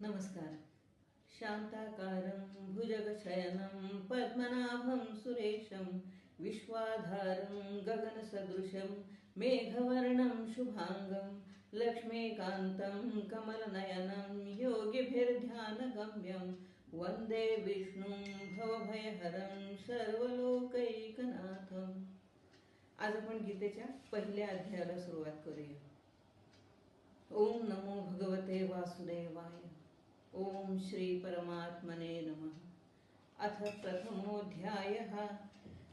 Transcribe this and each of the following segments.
नमस्कार. शांताकारं भुजगशयनं पद्मनाभं सुरेशं विश्वाधारं गगनसदृशं मेघवर्णं शुभांगं लक्ष्मीकान्तं कमलनयनं योगिभिर्ध्यानगम्यं वन्दे विष्णुं भवभयहरं सर्वलोकैकनाथं. आज आपण गीतेच्या पहिल्या अध्यायाला सुरुवात करूया. ओम नमो भगवते वासुदेवाय. ओम श्री परमात्मने नमः. अथ प्रथमोऽध्यायः.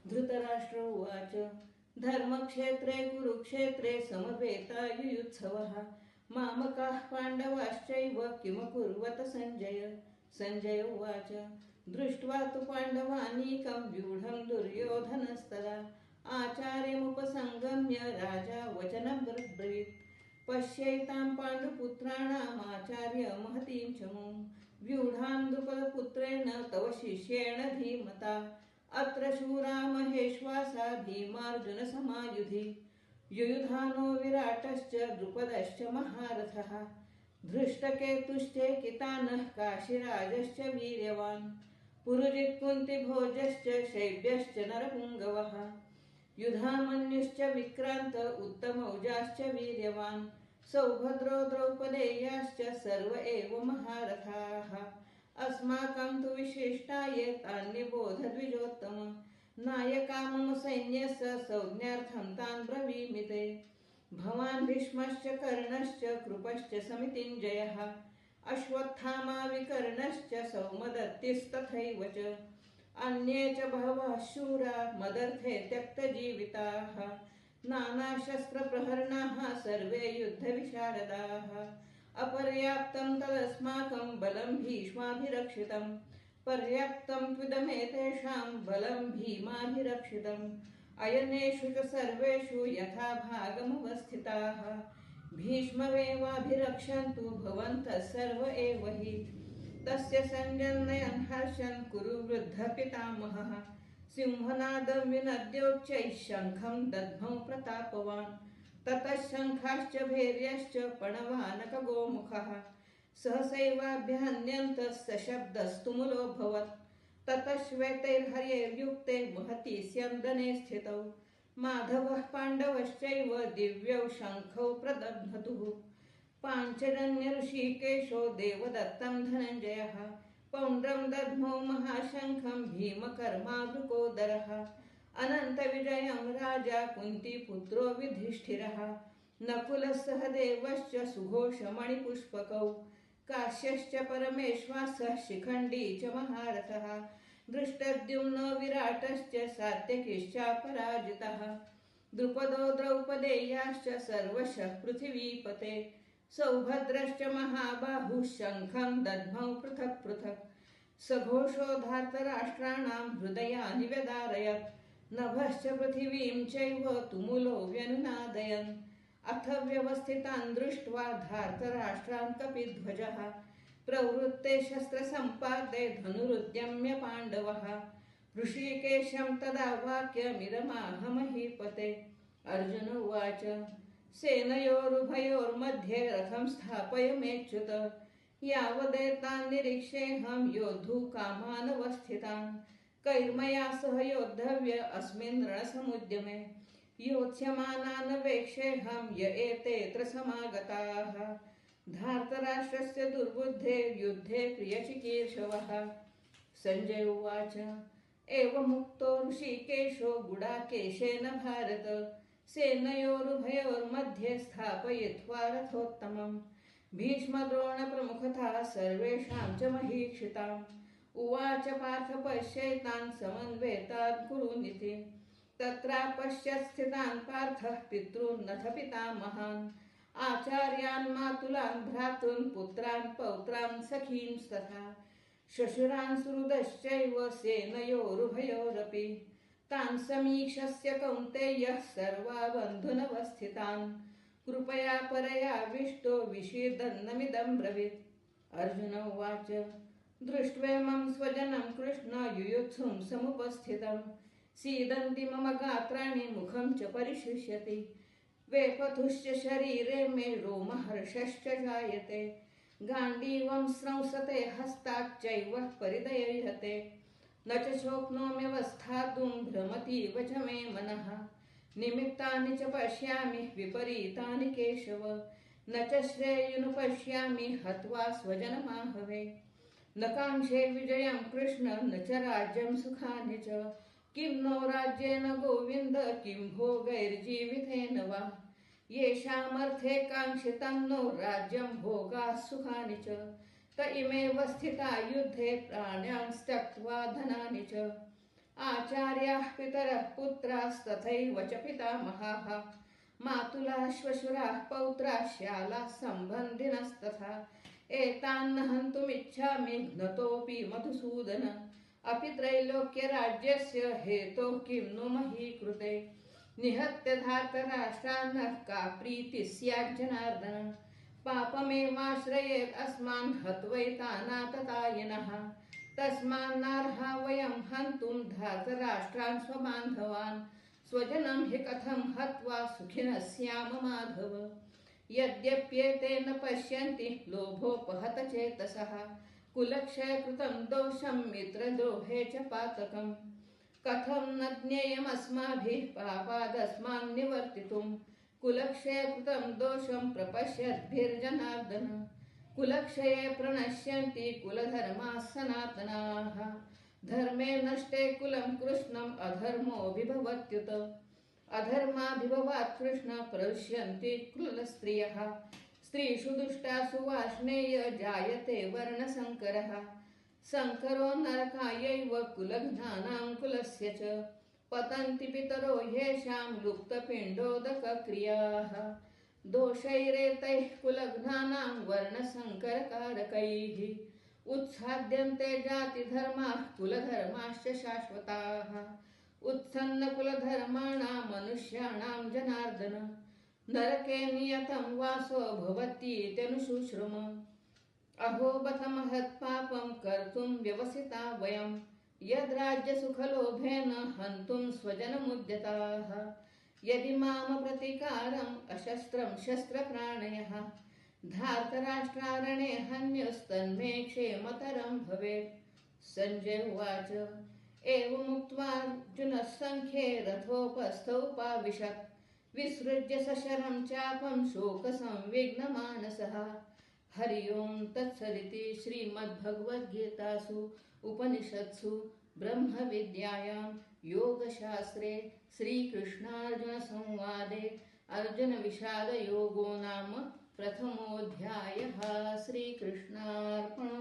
धृतराष्ट्र उवाच धर्मक्षेत्रे कुरुक्षेत्रे समवेतायुयुत्सवः मामकाः पाण्डवाश्चैव किमकुर्वत संजय. संजय उवाच दृष्ट्वा तु पाण्डवानीकं व्यूढं दुर्योधनस्तदा आचार्यमुपसंगम्य राजा वचनं ब्रवीत्. पश्यैतां पाण्डुपुत्राणामाचार्य महतीं चमूं व्यूढां द्रुपदपुत्रेण तव शिष्येण धीमता अत्र शूरा महेश्वासा भीमार्जुनसमायुधि युयुधानो विराटश्च द्रुपदश्च महारथः धृष्टकेतुश्चेकितानः काशीराजश्च वीर्यवान् पुरुजित्कुन्तिभोजश्च शैब्यश्च नरपुङ्गवः युधामन्युश्च विक्रान्त उत्तमौजाश्च वीर्यवान् सौभद्रो द्रौपदेयाश्च सर्व एव महारथाः अस्माकं तु विशिष्टाय तान्निबोधद्विजोत्तम नायका मम सैन्यस्य संज्ञार्थं तान् ब्रवीमि ते. भवान् भीष्मश्च कर्णश्च कृपश्च समितिञ्जयः अश्वत्थामा विकर्णश्च सौमदत्तिस्तथैव च अन्ये च बहवः शूरा मदर्थे त्यक्तजीविताः नानाशस्त्रप्रहरणाः सर्वे युद्धविशारदाः अपर्याप्तं तदस्माकं बलं भीष्माभिरक्षितं पर्याप्तं त्विदमेतेषां बलं भीमाभिरक्षितम् अयनेषु च सर्वेषु यथा भागमवस्थिताः भीष्ममेवाभिरक्षन्तु भवन्तः सर्व एव हि. तस्य संजनयन् हर्षन् कुरु वृद्धपितामहः सिंहनादं विनद्योच्चैः शङ्खं दद्मौ प्रतापवान्. ततः शङ्खाश्च भैर्यश्च पणवानकगोमुखः सहसैवाभ्यहन्यन्तः सशब्दस्तुमुलोऽभवत्. ततः श्वेतैर्हर्यैर्युक्ते महती स्यन्दने स्थितौ माधवः पाण्डवश्चैव दिव्यौ शङ्खौ प्रदध्मतुः. पाञ्चजन्य ऋषिकेशो देवदत्तं धनञ्जयः पौण्ड्रं दद्मौ महाशङ्खं भीमकर्मावृकोदरः अनन्तविजयं राजा कुन्तीपुत्रो युधिष्ठिरः नकुलः सहदेवश्च सुघोषमणिपुष्पकौ काश्यश्च परमेश्वासः शिखण्डी च महारथः धृष्टद्युम्नो विराटश्च सात्यकिश्चापराजितः द्रुपदो द्रौपदेयाश्च सर्वशः पृथिवीपते सौभद्रश्च महाबाहुः शङ्खं दद्मौ पृथक् पृथक् सघोषो धार्तराष्ट्राणां हृदयानि व्यदारयत् नभश्च पृथिवीं चैव तुमुलो व्यनुनादयन्. अथ व्यवस्थितान् दृष्ट्वा धार्तराष्ट्रान् कपिध्वजः प्रवृत्ते शस्त्रसम्पाते धनुरुद्यम्य पाण्डवः ऋषिकेशं तदा वाक्यमिदमाह महीपते. अर्जुन उवाच सेनयोरुभयोर्मध्ये रथं स्थापयमेच्युत यावदेतान् निरीक्षेऽहं योद्धुकामानवस्थितान् कैर्मया सह योद्धव्य अस्मिन् रणसमुद्यमे योत्स्यमानान् वेक्षेऽहं य एतेऽत्र समागताः. धार्तराष्ट्रस्य दुर्बुद्धे युद्धे प्रियचिकीर्षवः. संजय उवाच एवमुक्तो ऋषिकेशो गुडाकेशेन भारत सेनयोरुभयोर्मध्ये स्थापयित्वा रथोत्तमम् भीष्मद्रोणप्रमुखतः सर्वेषां च महीक्षिताम्. उवाच पार्थ पश्यैतान् समन्वेतान् कुरुनिति. तत्रापश्यत् स्थितान् पार्थः पितॄन्नथ पितामहान् आचार्यान् मातुलान् भ्रातॄन् पुत्रान् पौत्रान् सखींस्तथा श्वशुरान् सुहृदश्चैव सेनयोरुभयोरपि तान् समीक्षस्य कौन्तेयः सर्वा बन्धुनवस्थितान् कृपया परयाविष्टो विषीदन्नमिदं ब्रवीत्. अर्जुन उवाच दृष्ट्वेमं स्वजनं कृष्ण युयुत्सुं समुपस्थितं सीदन्ति मम गात्राणि मुखं च परिशुष्यति वेपथुश्च शरीरे मे रोमहर्षश्च जायते गाण्डीवं स्रंसते हस्ताच्चैव परिदयैहते न च शोक्नोम्यवस्थातुं भ्रमतीव च मे मनः निमित्तानि च पश्यामि विपरीतानि केशव न च श्रेयुनुपश्यामि हत्वा स्वजनमाहवे न काङ्क्षे विजयं कृष्ण न च राज्यं सुखानि च किं नो राज्येन गोविन्द किं भोगैर्जीवितेन वा येषामर्थे काङ्क्षितं नो राज्यं भोगाः सुखानि च त इमेव स्थिता युद्धे प्राण्यान् त्यक्त्वा धनानि च आचार्याः पितरः पुत्रास्तथैव च पितामहाः मातुलाः श्वशुराः पौत्राः श्यालाः सम्बन्धिनस्तथा एतान्न हन्तुमिच्छामि घ्नतोऽपि मधुसूदन अपि त्रैलोक्यराज्यस्य हेतोः किं नु मही कृते निहत्य धार्तराष्ट्रान्नः का प्रीतिः स्यात् जनार्दन पापमेवाश्रयेत् अस्मान् हत्वैतानाततायिनः तस्मान्नार्हा वयं हन्तुं धार्तराष्ट्रान् स्वबान्धवान् स्वजनं हि कथं हत्वा सुखिनः स्याम माधव यद्यप्येते न पश्यन्ति लोभोपहतचेतसः कुलक्षयकृतं दोषं मित्रद्रोहे च पातकम् कथं न ज्ञेयमस्माभिः पापादस्मान् निवर्तितुं कुलक्षयकृतं दोषं प्रपश्यद्भिर्जनार्दन कुलक्षये प्रणश्यन्ति कुलधर्माः सनातनाः धर्मे नष्टे कुलं कृष्णम् अधर्मोऽभिभवत्युत अधर्माभिभवात् कृष्ण प्रविश्यन्ति कुलस्त्रियः स्त्रीषु दुष्टासु वार्ष्णेय जायते वर्णसङ्करः सङ्करो नरकायैव कुलघ्नानां कुलस्य च पतन्ति पितरो येषां लुप्तपिण्डोदकक्रियाः दोषैरेतैः कुलघ्नानां वर्णसङ्करकारकैः उत्साद्यन्ते जातिधर्माः कुलधर्माश्च शाश्वताः उत्सन्नकुलधर्माणां मनुष्याणां जनार्दन नरके नियतं वासो भवतीत्यनुशुश्रुम अहो बत महत्पापं कर्तुं व्यवसिता वयं यद्राज्यसुखलोभेन हन्तुं स्वजनमुद्यताः यदि माम प्रतीकारम् अशस्त्रं शस्त्रप्राणयः धार्तराष्ट्रारणे हन्युस्तन्मे क्षेमतरं भवेत् सञ्जय उवाच एवमुक्त्वार्जुनः सङ्ख्ये रथोपस्थोपाविशत् विसृज्य सशरं चापं शोकसंविघ्नमानसः हरि ओं तत्सदिति श्रीमद्भगवद्गीतासु उपनिषत्सु ब्रह्मविद्यायां योगशास्त्रे श्रीकृष्णार्जुनसंवादे अर्जुनविषादयोगो नाम प्रथमोऽध्यायः। श्रीकृष्णार्पणमस्तु।